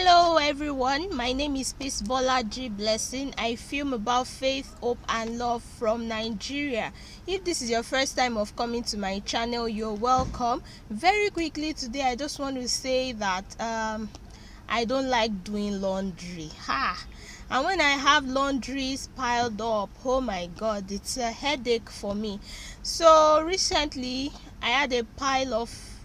Hello everyone, my name is Peace Bola G Blessing. I film about faith, hope and love from Nigeria. If this is your first time of coming to my channel, you're welcome. Very quickly today I just want to say that I don't like doing laundry. And when I have laundries piled up, oh my god, it's a headache for me. So recently I had a pile of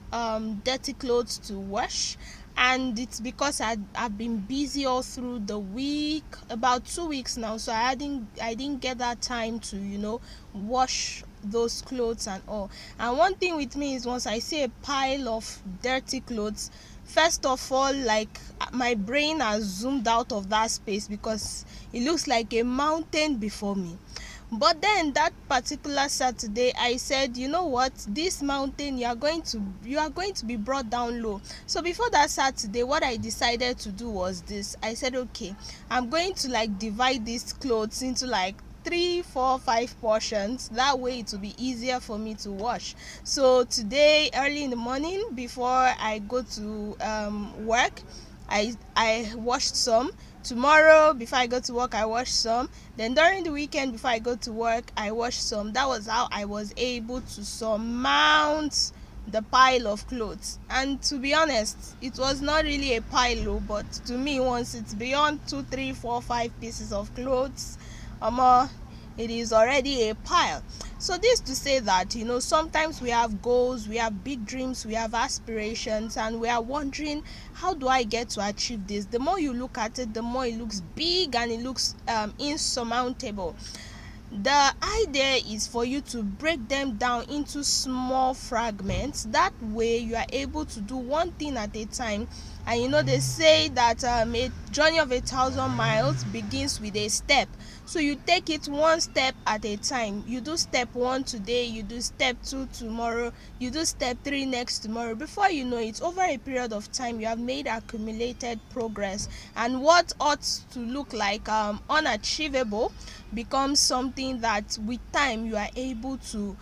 dirty clothes to wash, and it's because I've been busy all through the week, about 2 weeks now, so I didn't get that time to wash those clothes and all. And one thing with me is, once I see a pile of dirty clothes, first of all, like, my brain has zoomed out of that space because it looks like a mountain before me. But then that particular Saturday I said, you know what, this mountain, you are going to be brought down low. So before that Saturday, what I decided to do was this. I said, okay, I'm going to divide these clothes into 3, 4, 5 portions. That way it will be easier for me to wash. So today, early in the morning, before I go to work, I washed some. Tomorrow, before I go to work, I wash some. Then during the weekend, before I go to work, I wash some. That was how I was able to surmount the pile of clothes. And to be honest, it was not really a pile, but to me, once it's beyond 2, 3, 4, 5 pieces of clothes, it is already a pile. So this to say that sometimes we have goals, we have big dreams, we have aspirations, and we are wondering, how do I get to achieve this? The more you look at it, the more it looks big and it looks insurmountable. The idea is for you to break them down into small fragments. That way you are able to do one thing at a time. And they say that a journey of 1,000 miles begins with a step. So you take it one step at a time. You do step 1 today, you do step 2 tomorrow, you do step 3 next tomorrow. Before you know it, over a period of time, you have made accumulated progress. And what ought to look like unachievable becomes something that with time you are able to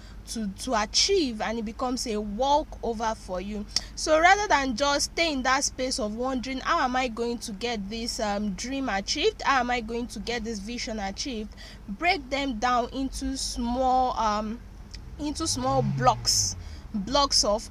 achieve, and it becomes a walkover for you. So rather than just stay in that space of wondering, how am I going to get this dream achieved, how am I going to get this vision achieved, break them down into small blocks of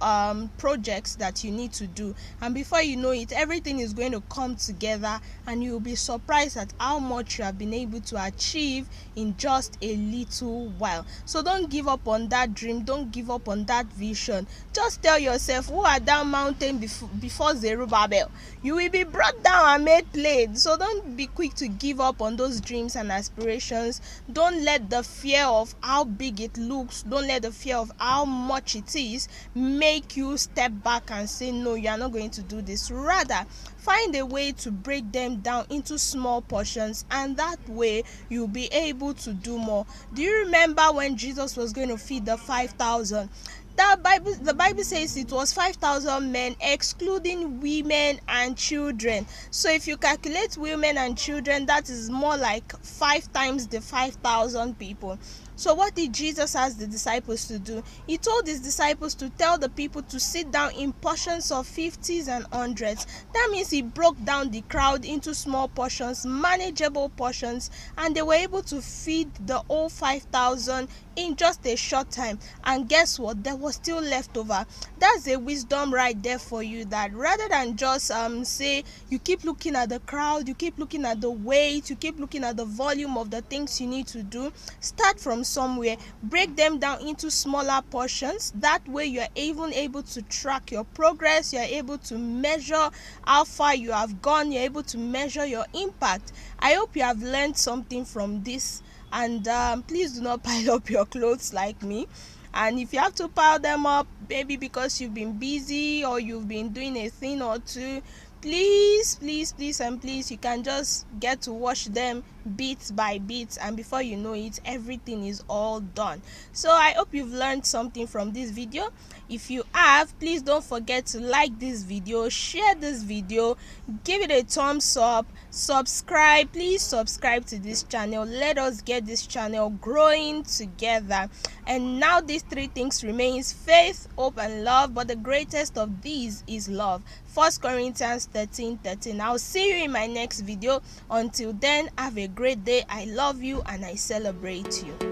projects that you need to do. And before you know it, everything is going to come together, and you'll be surprised at how much you have been able to achieve in just a little while. So don't give up on that dream, don't give up on that vision. Just tell yourself, who are that mountain before Zerubbabel? You will be brought down and made plain. So don't be quick to give up on those dreams and aspirations. Don't let the fear of how big it looks, don't let the fear of how much it is make you step back and say, no, you are not going to do this. Rather, find a way to break them down into small portions, and that way you'll be able to do more. Do you remember when Jesus was going to feed the 5,000? The Bible says it was 5,000 men, excluding women and children. So if you calculate women and children, that is more like 5 times the 5,000 people. So what did Jesus ask the disciples to do? He told his disciples to tell the people to sit down in portions of 50s and 100s. That means he broke down the crowd into small portions, manageable portions, and they were able to feed the whole 5,000 in just a short time. And guess what? There was still leftover. That's a wisdom right there for you, that rather than just say you keep looking at the crowd, you keep looking at the weight, you keep looking at the volume of the things you need to do, start from somewhere, break them down into smaller portions. That way you are even able to track your progress, you are able to measure how far you have gone, you're able to measure your impact. I hope you have learned something from this, and please do not pile up your clothes like me. And if you have to pile them up, maybe because you've been busy or you've been doing a thing or two, please, you can just get to wash them bit by bit, and before you know it, everything is all done. So I hope you've learned something from this video. If you have, please don't forget to like this video, share this video, give it a thumbs up, subscribe. Please subscribe to this channel. Let us get this channel growing together. And now these 3 things remains: faith, hope and love, but the greatest of these is love. 1 Corinthians 13:13. I'll see you in my next video. Until then, have a great day. I love you and I celebrate you.